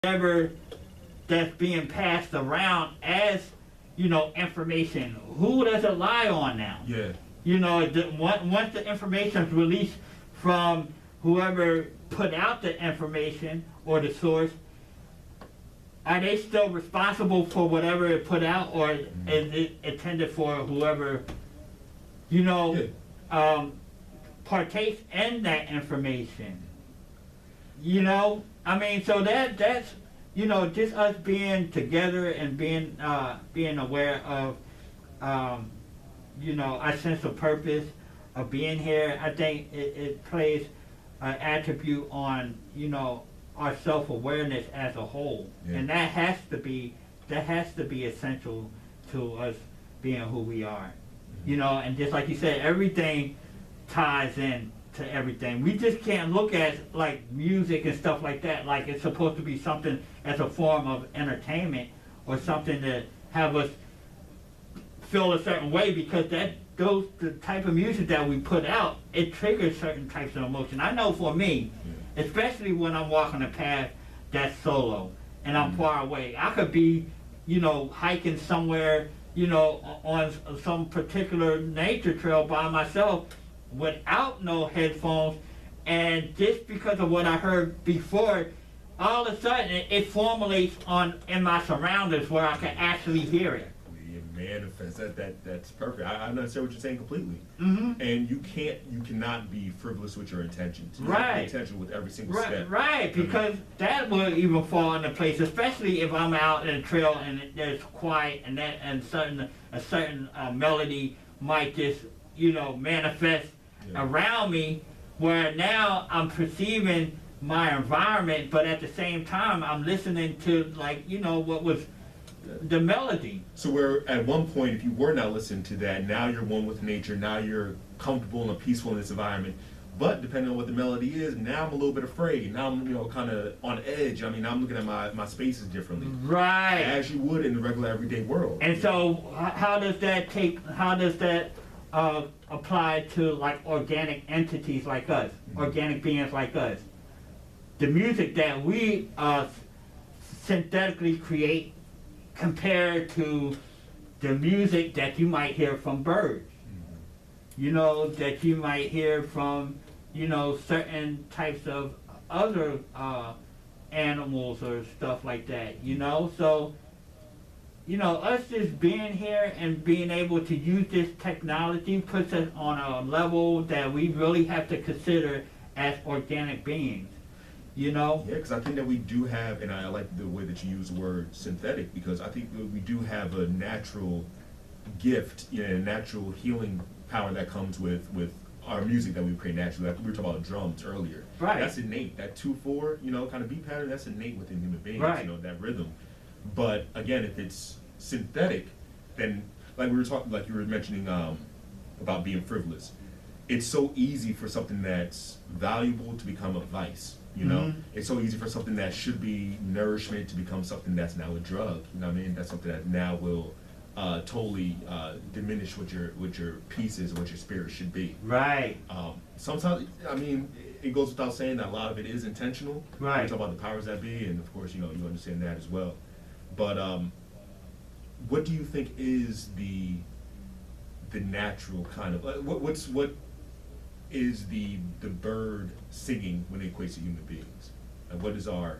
whatever that's being passed around as, you know, information, who does it lie on now? Yeah. You know, once the information is released from whoever put out the information or the source, are they still responsible for whatever it put out, or is it intended for whoever, you know, partakes in that information? You know, I mean, so that's, you know, just us being together and being aware of, you know, our sense of purpose of being here. I think it plays an attribute on, you know, our self-awareness as a whole, and that has to be essential to us being who we are. You know, and just like you said, everything ties in to everything. We just can't look at like music and stuff like that like it's supposed to be something as a form of entertainment or something to have us feel a certain way, because the type of music that we put out, it triggers certain types of emotion. I know for me, especially when I'm walking a path that's solo and I'm far away, I could be, you know, hiking somewhere, you know, on some particular nature trail by myself without no headphones, and just because of what I heard before, all of a sudden it formulates in my surroundings where I can actually hear it. Manifest that's perfect. I understand what you're saying completely. And you cannot be frivolous with your intentions. You have to be intentional with every single step. Right, because that will even fall into place, especially if I'm out in a trail and there's quiet and a certain melody might just, you know, manifest around me, where now I'm perceiving my environment, but at the same time I'm listening to, like, you know, what was the melody. So where at one point, if you were not listening to that, now you're one with nature, now you're comfortable and peaceful in this environment. But depending on what the melody is, now I'm a little bit afraid. Now I'm, you know, kind of on edge. I mean, I'm looking at my spaces differently. Right. As you would in the regular everyday world. And so how does that apply to like organic entities like us, organic beings like us? The music that we synthetically create compared to the music that you might hear from birds, you know, that you might hear from, you know, certain types of other animals or stuff like that, you know. So, you know, us just being here and being able to use this technology puts us on a level that we really have to consider as organic beings. You know? Yeah, because I think that we do have, and I like the way that you use the word synthetic, because I think we do have a natural gift, you know, a natural healing power that comes with our music that we create naturally. Like we were talking about drums earlier. Right. That's innate. That 2/4, you know, kind of beat pattern, that's innate within human beings, right. You know, that rhythm. But again, if it's synthetic, then like we were talking, like you were mentioning about being frivolous, it's so easy for something that's valuable to become a vice. You know, it's so easy for something that should be nourishment to become something that's now a drug. You know what I mean? That's something that now will totally diminish what your peace is, what your spirit should be. Right. Sometimes, I mean, it goes without saying that a lot of it is intentional. Right. We talk about the powers that be, and of course, you know, you understand that as well. But what do you think is the natural kind of what is the bird singing when it equates to human beings? Like what is our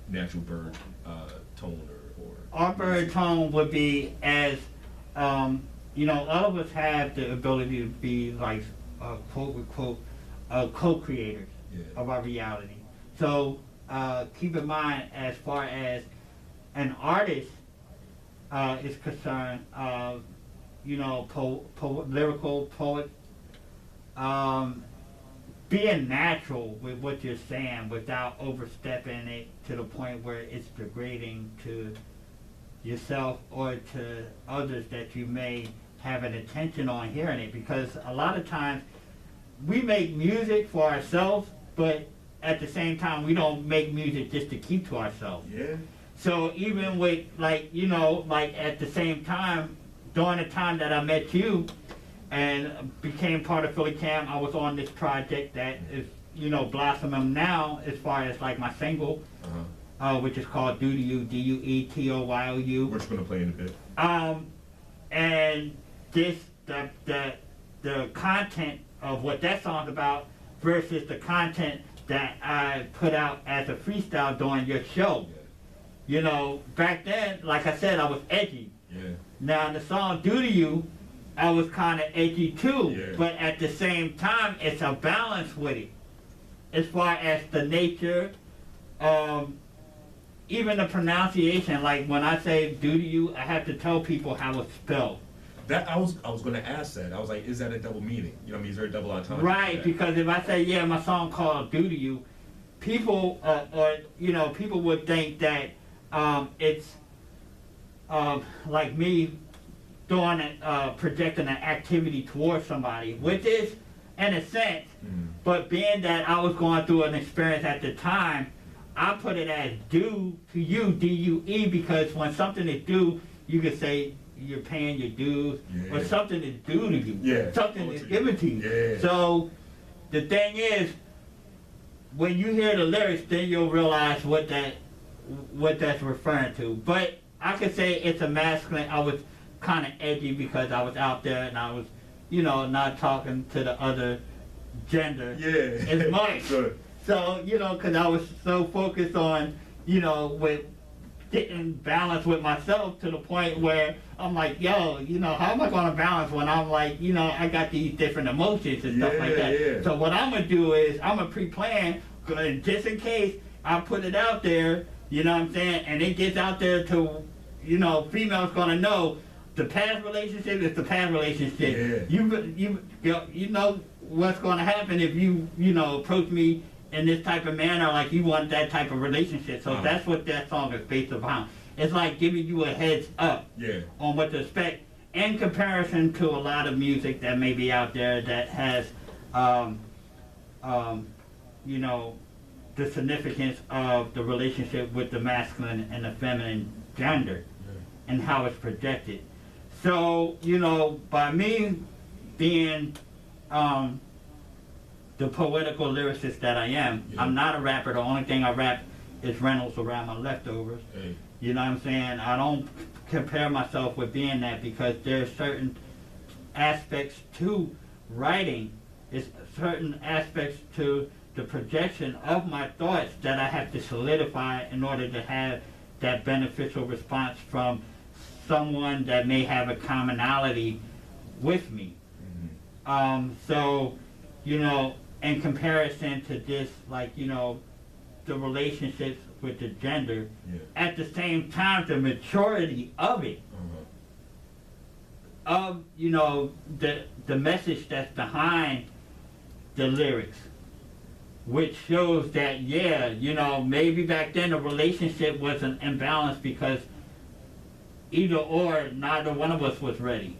natural bird tone or our bird tone would be as you know, all of us have the ability to be like quote unquote co-creators of our reality. So keep in mind, as far as an artist is concerned, you know, lyrical poet, being natural with what you're saying without overstepping it to the point where it's degrading to yourself or to others that you may have an attention on hearing it. Because a lot of times we make music for ourselves, but at the same time we don't make music just to keep to ourselves. Yeah. So even with, like, you know, like at the same time, during the time that I met you and became part of Philly Cam, I was on this project that is, you know, blossoming now as far as like my single. which is called "Do to You," DUETOYOU. We're just gonna play in a bit. And this the content of what that song's about versus the content that I put out as a freestyle during your show. You know, back then, like I said, I was edgy. Yeah. Now in the song "Do to You," I was kind of edgy too, Yeah. but at the same time, it's a balance with it. As far as the nature, even the pronunciation. Like when I say "do to you," I have to tell people how it's spelled. That I was gonna ask that. I was like, is that a double meaning? You know what I mean? Is there a double entendre? Right, because if I say, yeah, my song called "Do to You," people, or you know, people would think that it's like me doing projecting an activity towards somebody, which is in a sense. But being that I was going through an experience at the time, I put it as "due to you," DUE, because when something is due, you could say you're paying your dues, or something is due to you. Yeah. Something is given to you. Yeah. So the thing is, when you hear the lyrics, then you'll realize what that's referring to. But I could say it's a masculine. I was kind of edgy because I was out there and I was, you know, not talking to the other gender as much. Good. So, you know, because I was so focused on, you know, with getting balance with myself to the point where I'm like, yo, you know, how am I going to balance when I'm like, you know, I got these different emotions and stuff like that. Yeah. So what I'm going to do is I'm going to pre-plan, just in case I put it out there, you know what I'm saying, and it gets out there to, you know, females going to know the past relationship is the past relationship. Yeah. You know what's going to happen if you know, approach me in this type of manner, like you want that type of relationship. So that's what that song is based upon. It's like giving you a heads up on what to expect in comparison to a lot of music that may be out there that has, you know, the significance of the relationship with the masculine and the feminine gender and how it's projected. So, you know, by me being the poetical lyricist that I am, I'm not a rapper. The only thing I rap is Reynolds around my leftovers. You know what I'm saying? I don't compare myself with being that because there's certain aspects to writing, it's certain aspects to the projection of my thoughts that I have to solidify in order to have that beneficial response from someone that may have a commonality with me. So, you know, in comparison to this, like, you know, the relationships with the gender, at the same time, the maturity of it, of, you know, the message that's behind the lyrics, which shows that, yeah, you know, maybe back then the relationship was an imbalance because either or, neither one of us was ready.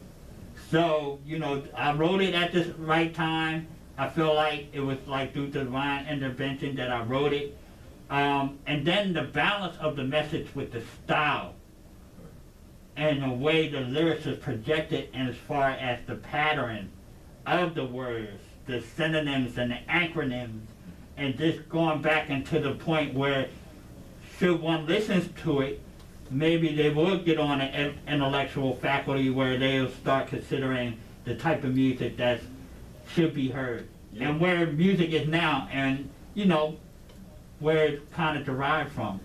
So, you know, I wrote it at the right time. I feel like it was like through divine intervention that I wrote it. And then the balance of the message with the style and the way the lyrics is projected, and as far as the pattern of the words, the synonyms and the acronyms, and just going back into the point where should one listen to it, maybe they will get on an intellectual faculty where they'll start considering the type of music that should be heard and where music is now, and you know where it's kind of derived from.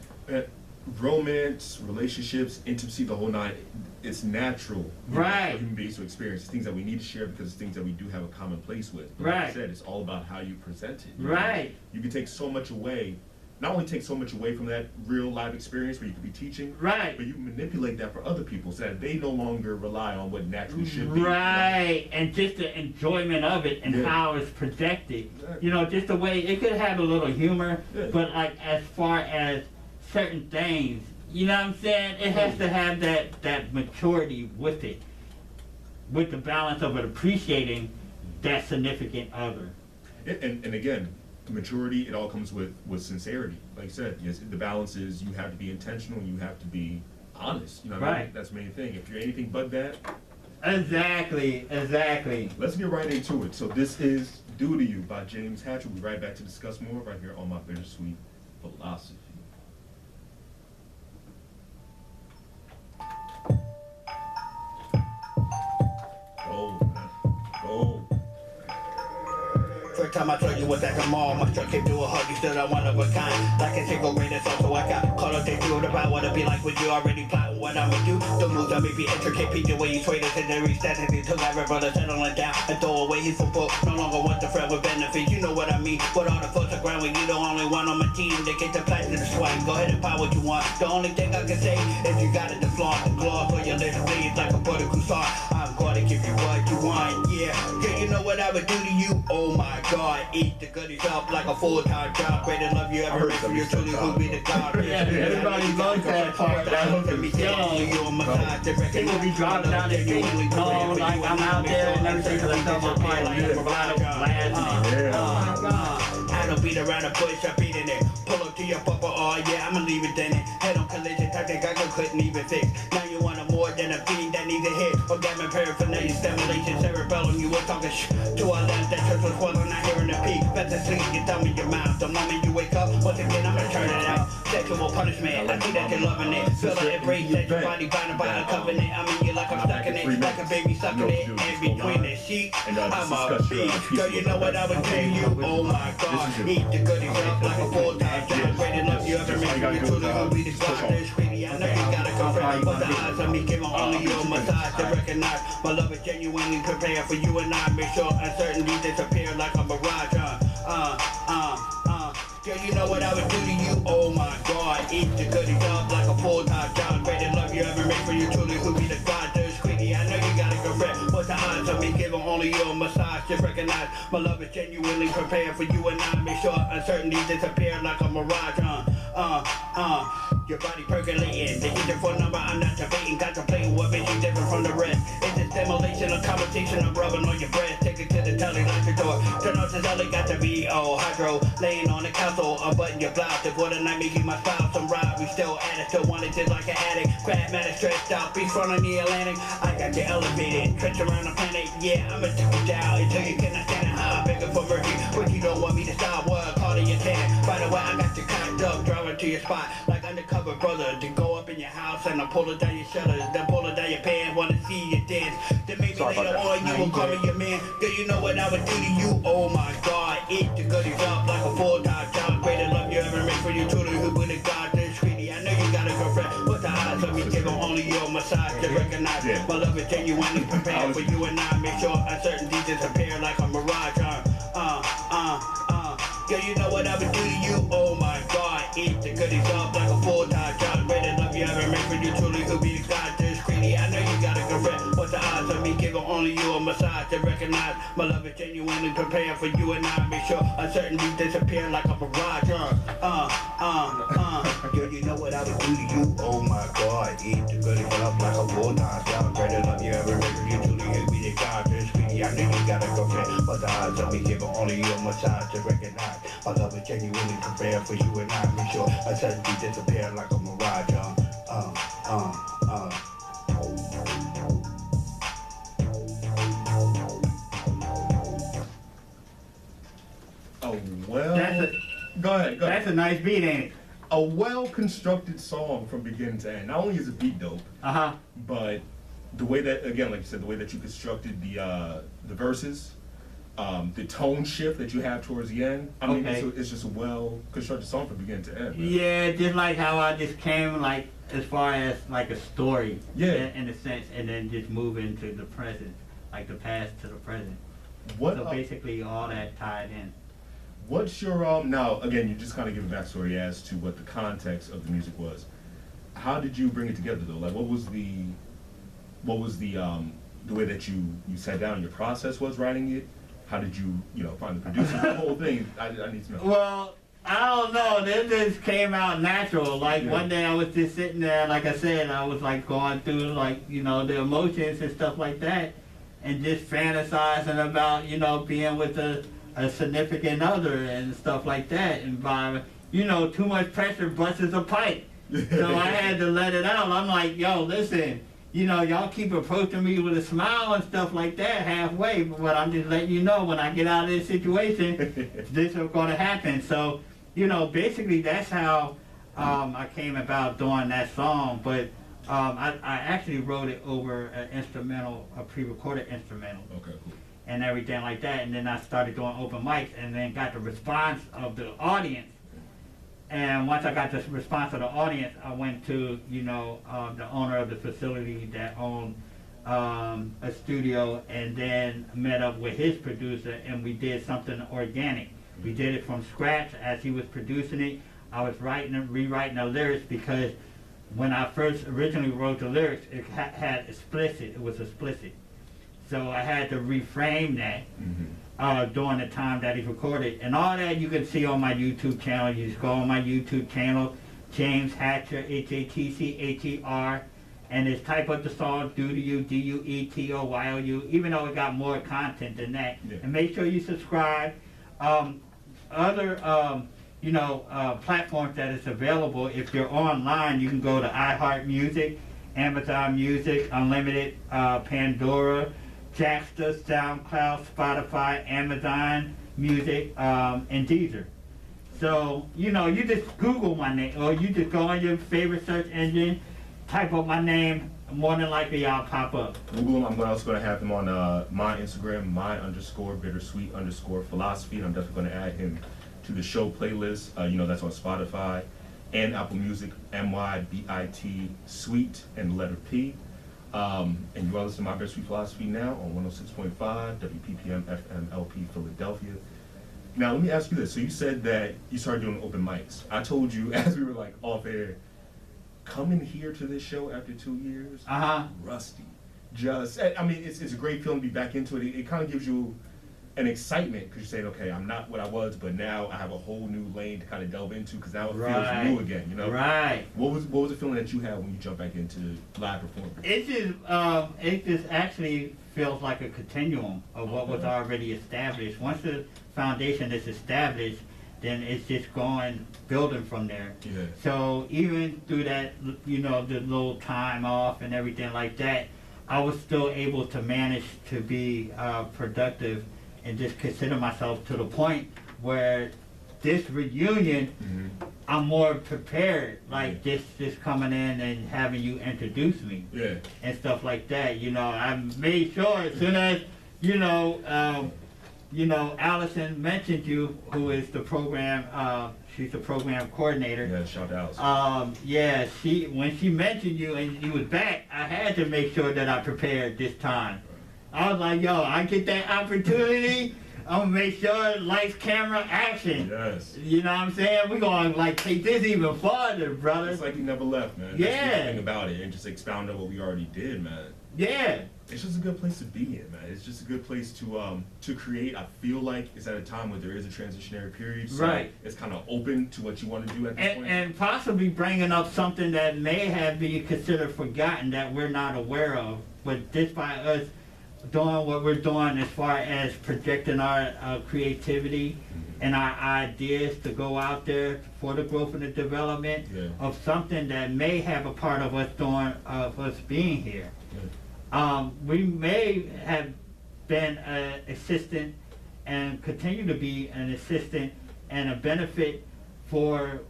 Romance, relationships, intimacy, the whole nine. It's natural for human beings to experience. It's things that we need to share because it's things that we do have a common place with. But like I said, it's all about how you present it. You can take so much away. Not only take so much away from that real live experience where you could be teaching, but you can manipulate that for other people so that they no longer rely on what naturally should be. And just the enjoyment of it and how it's projected. You know, just the way it could have a little humor, but like as far as certain things, you know what I'm saying? It has to have that maturity with it, with the balance of it appreciating that significant other. And again, maturity, it all comes with sincerity. Like I said, yes, the balance is you have to be intentional, you have to be honest. You know what I mean? That's the main thing. If you're anything but that. Exactly. Let's get right into it. So this is "Do to You" by James Hatcher. We'll be right back to discuss more right here on my Bittersweet Philosophy. First time I saw you was at the mall. My truck came to a hug, you stood on one of a kind. Like a single rated song, so I got caught up into it about what it be like with you. Already plotting what I'ma do. The moves on me be intricate, peep the way you sway this and then reset it until every brother settling down and throw away his football. No longer want the friend with benefits, you know what I mean. With all the folks around when you the only one on my team that get the pleasure to swing. Go ahead and buy what you want. The only thing I can say is you got it to flaunt the gloss or your lips bleed like a butter croissant. I'm gonna give you what you want, yeah. Yeah, you know what I would do to you? Oh my God, eat the goodies up like a full-time job. Greatest love you ever made for your truly who be the God. Yeah, everybody loves that part. People be driving down the street, no, like I'm out there and everything, because I tell my part, like, I'm oh my God. I don't beat around the bush, I beat in it. Pull up to your papa, oh yeah, I'ma leave it in it. Head on collision, type that I couldn't even fix. Now you want more than a fiend that needs a hit. Orgasmic paraphernalia, stimulation, cerebellum. You were talking to our left, that church was swelling, not hearing the peak. Better sleep, you tell me your mouth. The moment you wake up, once again, I'ma turn it out. Sexual punishment, I see that you're loving it. Feel like embrace that your body bound by a covenant. I mean, you like I'm stuck in it, like a baby sucking it. And between the sheets, I'm a beast. Girl, you know what I would do you? Oh my God. Eat the goodies up like a full-time job. Greatest love you ever made. You truly will be the God. There's sweetie, I know you gotta confess. But the eyes of me giving only you a massage to recognize. My love is genuinely prepared for you and I. Make sure uncertainty disappear like a mirage. Girl, you know what I would do to you? Oh my God. Eat the goodies up like a full-time job. Greatest love you ever made for you. Truly will be the God. There's sweetie, I know you gotta confess. But the eyes of me giving only you a massage to recognize. My love is genuinely prepared for you and I. Make sure uncertainty disappear like a mirage. Your body percolating. The either phone number, I'm not debating. Contemplating what makes you different from the rest. It's a stimulation, a conversation, I'm rubbing on your breast. Take it to the telly, lock your door. Turn on the telly, got to be hydro. Laying on the console, unbutton your blouse. If what a night make you my style, some ride, we still at it. Still want it just like an addict. Crab matter stretched out, beach front on the Atlantic. I got you elevated, trench around the planet. Yeah, I'ma take you down until you cannot stand it. I'm begging for mercy, but you don't want me to stop. What? Call to your cannon. By the way, I got you cocked up, driving to your spot. Like undercover brother, to go up in your house and I pull it down your shutters, then pull it down your pants, wanna see you dance. Then maybe later on you will call me your man. Girl, you know what I would do to you? Oh my God, eat the goodies up like a full-time job. Greatest love you ever made for you, truly who be the God. There's sweetie, I know you gotta go friend. But the eyes of me giving only your massage to recognize. My love is genuinely prepared for you and I. Make sure uncertainty disappear like a mirage. Girl, you know what I would do to you? Oh my God, eat the goodies up like a full-time job. Greatest love you ever made for you, truly who be the God. There's sweetie, I know you gotta go friend. But the eyes of me giving only you a massage to recognize. My love is genuinely prepared for you and I. Make sure uncertainty disappear like a mirage. Girl, you know what I would do to you? Oh my God, eat the goodies up like a full-time job. Greatest love you ever made for you, truly who be the God. There's sweetie, I know you gotta go friend. But the eyes of me giving only you a massage to recognize. My love is genuinely prepared for you and I. Make sure uncertainty disappear like a mirage. Oh, well. Go ahead. That's a nice beat, ain't it? A well-constructed song from beginning to end. Not only is the beat dope, but the way that, again, like you said, the way that you constructed the verses, the tone shift that you have towards the end. I mean, it's just a well-constructed song from beginning to end. Man. Yeah, just like how I just came, like, as far as, like, a story. Yeah. In a sense, and then just move into the present, like the past to the present. So basically all that tied in. What's your, now, again, you just kind of give a backstory as to what the context of the music was. How did you bring it together, though? Like, what was the way that you sat down, your process was writing it? How did you find the producer, the whole thing? I need to know. Well, I don't know. This just came out natural. Like, one day I was just sitting there, like I said, I was, like, going through, like, the emotions and stuff like that, and just fantasizing about, being with a significant other and stuff like that. And by, too much pressure busts a pipe. So I had to let it out. I'm like, yo, listen, y'all keep approaching me with a smile and stuff like that halfway, but I'm just letting you know when I get out of this situation, this is going to happen. So, basically that's how I came about doing that song. But I actually wrote it over an instrumental, a pre-recorded instrumental. Okay, cool. and everything like that. And then I started doing open mics, and then got the response of the audience. And once I got the response of the audience, I went to, you know, the owner of the facility that owned a studio, and then met up with his producer, and we did something organic. We did it from scratch as he was producing it. I was rewriting the lyrics, because when I first originally wrote the lyrics, it had explicit. It was explicit. So I had to reframe that during the time that he recorded. And all that you can see on my YouTube channel. You just go on my YouTube channel, James Hatcher, Hatcher, and just type up the song "Do to You," DUETOYOU, even though it got more content than that. Yeah. And make sure you subscribe. Other platforms that is available. If you're online, you can go to iHeart Music, Amazon Music, Unlimited, Pandora, Jackster, SoundCloud, Spotify, Amazon Music, and Deezer. So, you just Google my name, or you just go on your favorite search engine, type up my name, more than likely I'll pop up. Google them. I'm also going to have him on my Instagram, my_Bittersweet_philosophy, and I'm definitely going to add him to the show playlist. That's on Spotify and Apple Music, MYBIT Sweet and letter P. And you are listening to My Bittersweet Philosophy now on 106.5 WPPM-LP Philadelphia. Now, let me ask you this. So you said that you started doing open mics. I told you, as we were like off air, coming here to this show after 2 years, rusty. It's a great feeling to be back into it. It kind of gives you an excitement, because you're saying, okay, I'm not what I was, but now I have a whole new lane to kind of delve into, because now it feels new again, you know? Right. What was the feeling that you had when you jumped back into live performance? It just actually feels like a continuum of what was already established. Once the foundation is established, then it's just building from there. Yeah. So even through that, the little time off and everything like that, I was still able to manage to be productive and just consider myself, to the point where this reunion, I'm more prepared, like just coming in and having you introduce me and stuff like that. I made sure as soon as, Allison mentioned you, who is the program, she's the program coordinator. Yeah, shout out to Allison. When she mentioned you and you was back, I had to make sure that I prepared this time. I was like, yo, I get that opportunity, I'm gonna make sure lights, camera, action. Yes. You know what I'm saying? We're gonna take this even farther, brother. It's like you never left, man. Yeah. That's the thing about it, and just expound on what we already did, man. Yeah. It's just a good place to be in, man. It's just a good place to create. I feel like it's at a time where there is a transitionary period, so it's kind of open to what you want to do at this point. And possibly bringing up something that may have been considered forgotten that we're not aware of, but just by us doing what we're doing as far as projecting our creativity and our ideas to go out there for the growth and the development of something that may have a part of us being here. We may have been an assistant and continue to be an assistant and a benefit for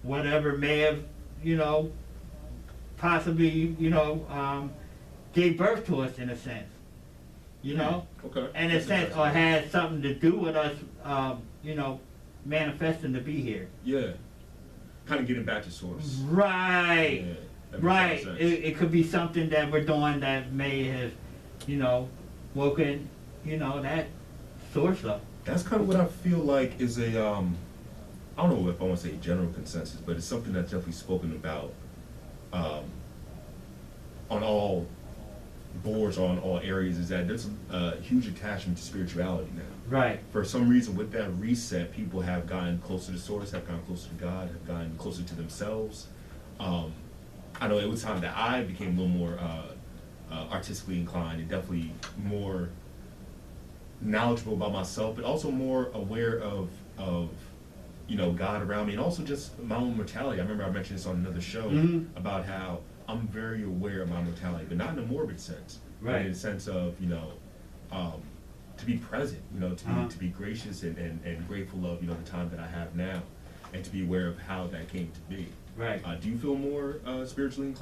whatever may have, possibly, gave birth to us in a sense. Okay. In a sense, or had something to do with us, manifesting to be here. Yeah. Kind of getting back to source. Right. Yeah. Right. It could be something that we're doing that may have, woken, that source up. That's kind of what I feel like is a, I don't know if I want to say general consensus, but it's something that's definitely spoken about on all boards, on all areas, is that there's a huge attachment to spirituality now. Right. For some reason, with that reset, people have gotten closer to source, have gotten closer to God, have gotten closer to themselves. I know it was time that I became a little more artistically inclined and definitely more knowledgeable about myself, but also more aware of God around me, and also just my own mortality. I remember I mentioned this on another show about how I'm very aware of my mortality, but not in a morbid sense, but in the sense of to be present, to be gracious and grateful of the time that I have now, and to be aware of how that came to be. Right. Do you feel more spiritually inclined?